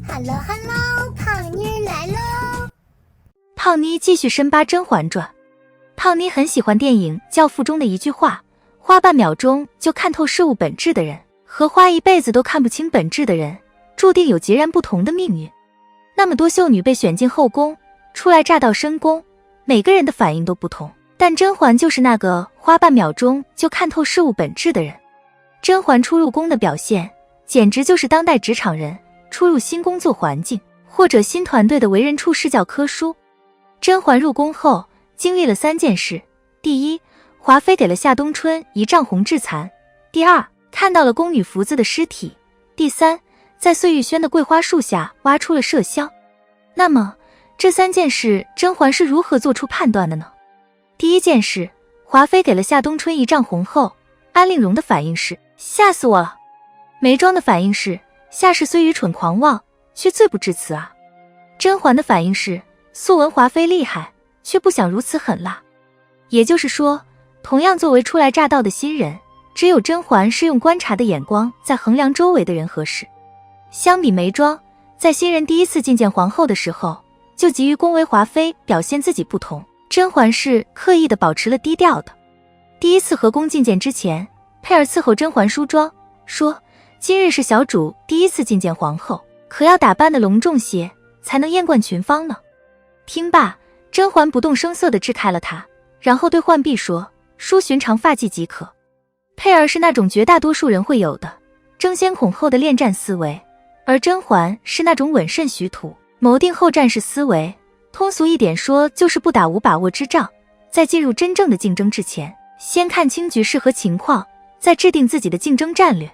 Hello Hello， 胖妮儿来喽！胖妮继续深扒《甄嬛传》。胖妮很喜欢电影《教父》中的一句话：花半秒钟就看透事物本质的人，和花一辈子都看不清本质的人，注定有截然不同的命运。那么多秀女被选进后宫，初来乍到深宫，每个人的反应都不同，但甄嬛就是那个花半秒钟就看透事物本质的人。甄嬛初入宫的表现，简直就是当代职场人初入新工作环境或者新团队的为人处事教科书。甄嬛入宫后经历了3件事：第一，华妃给了夏冬春一丈红致残；第二，看到了宫女福子的尸体；第三，在碎玉轩的桂花树下挖出了麝香。那么这3件事甄嬛是如何做出判断的呢？第一件事，华妃给了夏冬春一丈红后，安令荣的反应是吓死我了。眉庄的反应是夏氏虽愚蠢狂妄，却罪不至此啊。甄嬛的反应是素闻华妃厉害，却不想如此狠辣。也就是说，同样作为初来乍到的新人，只有甄嬛是用观察的眼光在衡量周围的人和事。相比眉庄，在新人第一次觐见皇后的时候，就急于恭维华妃表现自己不同，甄嬛是刻意的保持了低调的。第一次和宫觐见之前，佩儿伺候甄嬛梳妆，说今日是小主第一次觐见皇后，可要打扮得隆重些，才能艳冠群芳呢。听罢，甄嬛不动声色地支开了她，然后对浣碧说，梳寻长发髻即可。佩儿是那种绝大多数人会有的争先恐后的恋战思维，而甄嬛是那种稳慎徐图谋定后战式思维，通俗一点说就是不打无把握之仗，在进入真正的竞争之前，先看清局势和情况，再制定自己的竞争战略。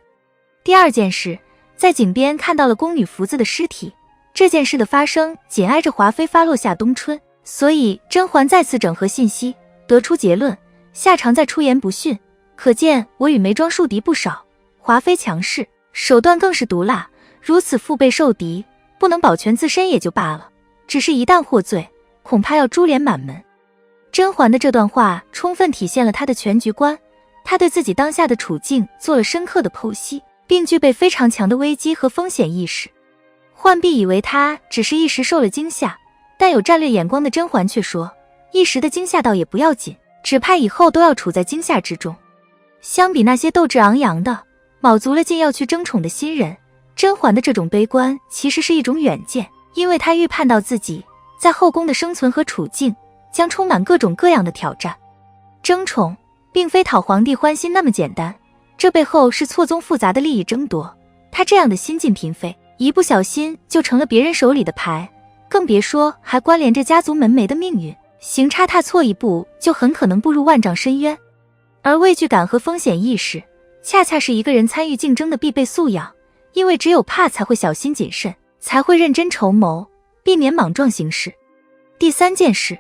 第二件事，在井边看到了宫女福子的尸体。这件事的发生紧挨着华妃发落夏冬春，所以甄嬛再次整合信息，得出结论，夏常在出言不逊，可见我与眉庄树敌不少。华妃强势，手段更是毒辣，如此腹背受敌，不能保全自身也就罢了，只是一旦获罪，恐怕要株连满门。甄嬛的这段话充分体现了她的全局观，她对自己当下的处境做了深刻的剖析，并具备非常强的危机和风险意识。浣碧以为他只是一时受了惊吓，但有战略眼光的甄嬛却说，一时的惊吓倒也不要紧，只怕以后都要处在惊吓之中。相比那些斗志昂扬的卯足了劲要去争宠的新人，甄嬛的这种悲观其实是一种远见，因为她预判到自己在后宫的生存和处境将充满各种各样的挑战。争宠并非讨皇帝欢心那么简单，这背后是错综复杂的利益争夺。她这样的新晋嫔妃，一不小心就成了别人手里的牌，更别说还关联着家族门楣的命运，行差踏错一步就很可能步入万丈深渊。而畏惧感和风险意识恰恰是一个人参与竞争的必备素养，因为只有怕才会小心谨慎，才会认真筹谋，避免莽撞行事。第三件事，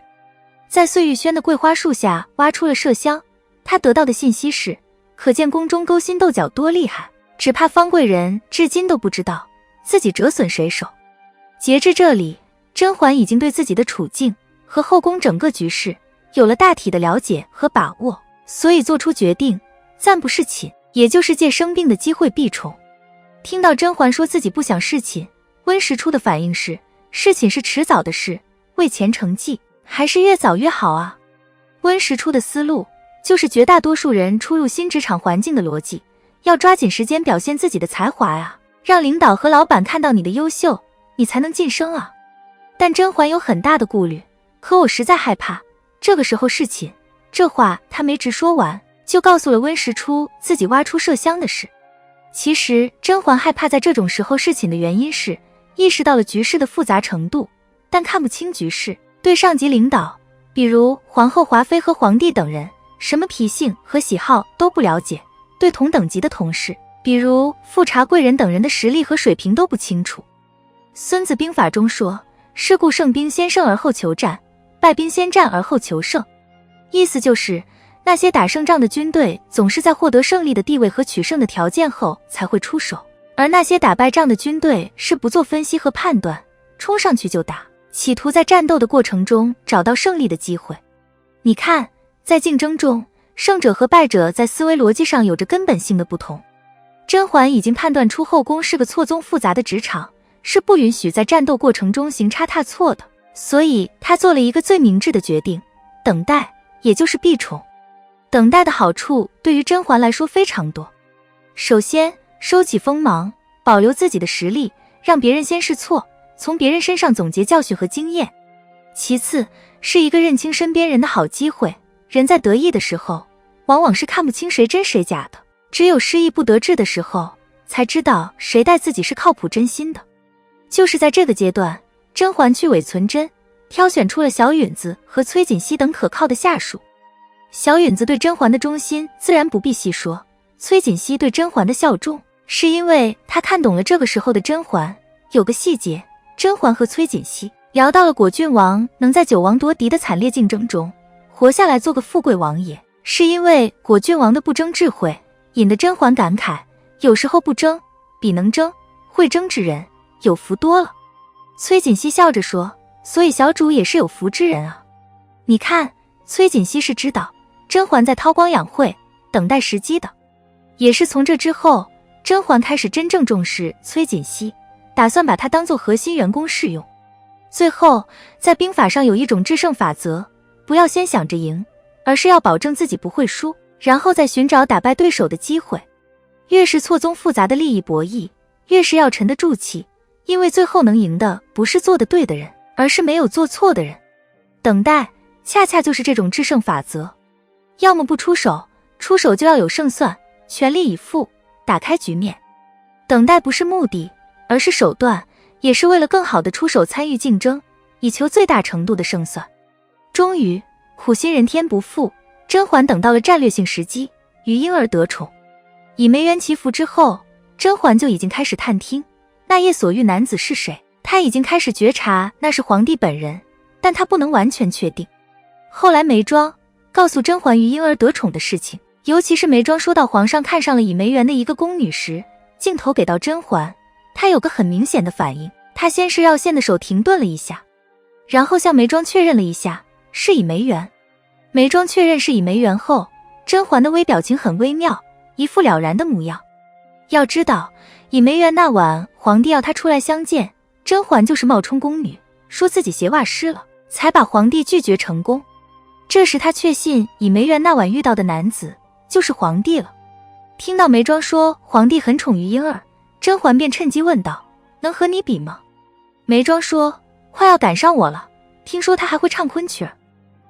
在碎玉轩的桂花树下挖出了麝香，他得到的信息是，可见宫中勾心斗角多厉害，只怕方贵人至今都不知道自己折损谁手。截至这里，甄嬛已经对自己的处境和后宫整个局势有了大体的了解和把握，所以做出决定，暂不侍寝，也就是借生病的机会避宠。听到甄嬛说自己不想侍寝，温实初的反应是，侍寝是迟早的事，为前程计，还是越早越好啊。温实初的思路就是绝大多数人初入新职场环境的逻辑，要抓紧时间表现自己的才华啊，让领导和老板看到你的优秀，你才能晋升啊。但甄嬛有很大的顾虑，可我实在害怕这个时候侍寝。这话她没直说完，就告诉了温实初自己挖出麝香的事。其实甄嬛害怕在这种时候侍寝的原因是意识到了局势的复杂程度，但看不清局势，对上级领导，比如皇后华妃和皇帝等人，什么脾性和喜好都不了解，对同等级的同事，比如富察贵人等人的实力和水平都不清楚。孙子兵法中说，是故胜兵先胜而后求战，败兵先战而后求胜。意思就是那些打胜仗的军队总是在获得胜利的地位和取胜的条件后才会出手，而那些打败仗的军队是不做分析和判断，冲上去就打，企图在战斗的过程中找到胜利的机会。你看，在竞争中，胜者和败者在思维逻辑上有着根本性的不同。甄嬛已经判断出后宫是个错综复杂的职场，是不允许在战斗过程中行差踏错的，所以她做了一个最明智的决定，等待，也就是避宠。等待的好处对于甄嬛来说非常多。首先，收起锋芒，保留自己的实力，让别人先试错，从别人身上总结教训和经验。其次，是一个认清身边人的好机会。人在得意的时候，往往是看不清谁真谁假的，只有失意不得志的时候，才知道谁待自己是靠谱真心的。就是在这个阶段，甄嬛去伪存真，挑选出了小允子和崔槿汐等可靠的下属。小允子对甄嬛的忠心自然不必细说，崔槿汐对甄嬛的效忠，是因为她看懂了这个时候的甄嬛。有个细节，甄嬛和崔槿汐聊到了果郡王能在九王夺嫡的惨烈竞争中活下来做个富贵王爷，是因为果郡王的不争智慧，引得甄嬛感慨，有时候不争比能争会争之人有福多了。崔槿汐笑着说，所以小主也是有福之人啊。你看，崔槿汐是知道甄嬛在韬光养晦，等待时机的。也是从这之后，甄嬛开始真正重视崔槿汐，打算把她当作核心员工试用。最后，在兵法上有一种制胜法则，不要先想着赢，而是要保证自己不会输，然后再寻找打败对手的机会。越是错综复杂的利益博弈，越是要沉得住气，因为最后能赢的不是做得对的人，而是没有做错的人。等待恰恰就是这种制胜法则，要么不出手，出手就要有胜算，全力以赴，打开局面。等待不是目的，而是手段，也是为了更好的出手参与竞争，以求最大程度的胜算。终于，苦心人天不负，甄嬛等到了战略性时机，与婴儿得宠。以梅园祈福之后，甄嬛就已经开始探听那夜所遇男子是谁，她已经开始觉察那是皇帝本人，但她不能完全确定。后来眉庄告诉甄嬛与婴儿得宠的事情，尤其是眉庄说到皇上看上了以梅园的一个宫女时，镜头给到甄嬛，她有个很明显的反应，她先是绕线的手停顿了一下，然后向眉庄确认了一下是以梅园。眉庄确认是以梅园后，甄嬛的微表情很微妙，一副了然的模样。要知道，以梅园那晚皇帝要她出来相见，甄嬛就是冒充宫女，说自己鞋袜湿了，才把皇帝拒绝成功。这时她确信以梅园那晚遇到的男子就是皇帝了。听到眉庄说皇帝很宠于婴儿，甄嬛便趁机问道，能和你比吗？眉庄说，快要赶上我了，听说他还会唱昆曲儿。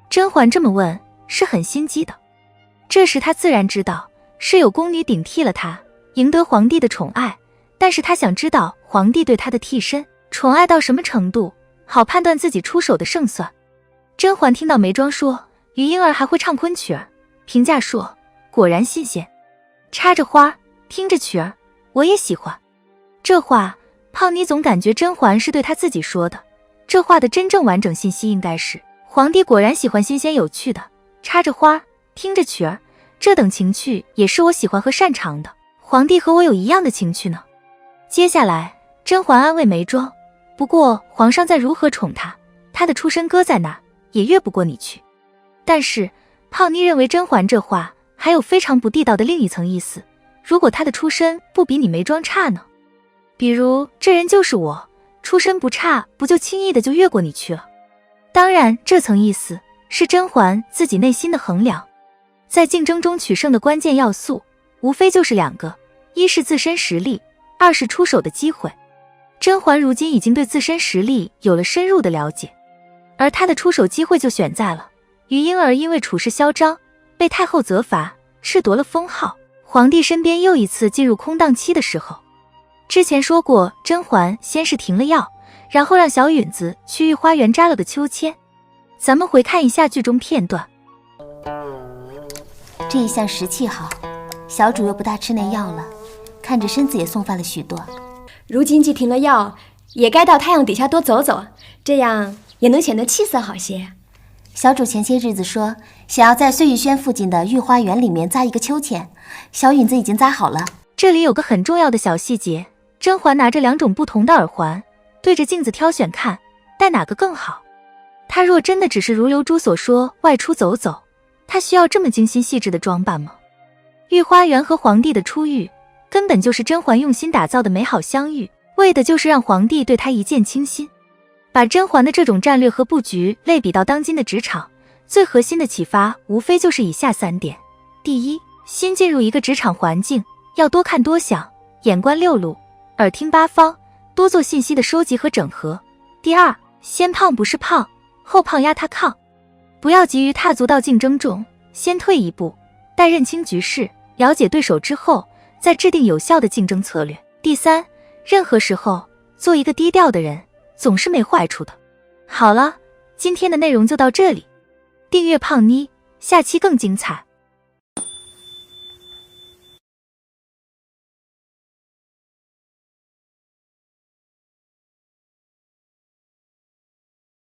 甄嬛这么问是很心机的，这时她自然知道是有宫女顶替了她，赢得皇帝的宠爱，但是她想知道皇帝对她的替身宠爱到什么程度，好判断自己出手的胜算。甄嬛听到眉庄说于婴儿还会唱昆曲儿，评价说，果然新鲜，插着花，听着曲儿，我也喜欢。这话胖妮总感觉甄嬛是对她自己说的，这话的真正完整信息应该是，皇帝果然喜欢新鲜有趣的，插着花，听着曲儿，这等情趣也是我喜欢和擅长的，皇帝和我有一样的情趣呢。接下来甄嬛安慰眉庄，不过皇上再如何宠她，她的出身搁在那儿也越不过你去。但是胖妮认为甄嬛这话还有非常不地道的另一层意思，如果她的出身不比你眉庄差呢？比如这人就是我，出身不差，不就轻易的就越过你去了？当然这层意思是甄嬛自己内心的衡量，在竞争中取胜的关键要素无非就是两个，一是自身实力，二是出手的机会。甄嬛如今已经对自身实力有了深入的了解，而她的出手机会就选在了于婴儿因为处事嚣张被太后责罚，褫夺了封号，皇帝身边又一次进入空档期的时候。之前说过，甄嬛先是停了药，然后让小允子去御花园扎了个秋千。咱们回看一下剧中片段。这一向时气好，小主又不大吃那药了，看着身子也松发了许多。如今既停了药，也该到太阳底下多走走，这样也能显得气色好些。小主前些日子说想要在碎玉轩附近的御花园里面扎一个秋千，小允子已经扎好了。这里有个很重要的小细节，甄嬛拿着两种不同的耳环，对着镜子挑选看戴哪个更好。她若真的只是如流珠所说外出走走，她需要这么精心细致的装扮吗？御花园和皇帝的初遇根本就是甄嬛用心打造的美好相遇，为的就是让皇帝对她一见倾心。把甄嬛的这种战略和布局类比到当今的职场，最核心的启发无非就是以下3点。第一，新进入一个职场环境，要多看多想，眼观六路，耳听八方，多做信息的收集和整合。第二，先胖不是胖，后胖压他炕，不要急于踏足到竞争中，先退一步，待认清局势，了解对手之后，再制定有效的竞争策略。第三，任何时候做一个低调的人，总是没坏处的。好了，今天的内容就到这里，订阅胖妮，下期更精彩。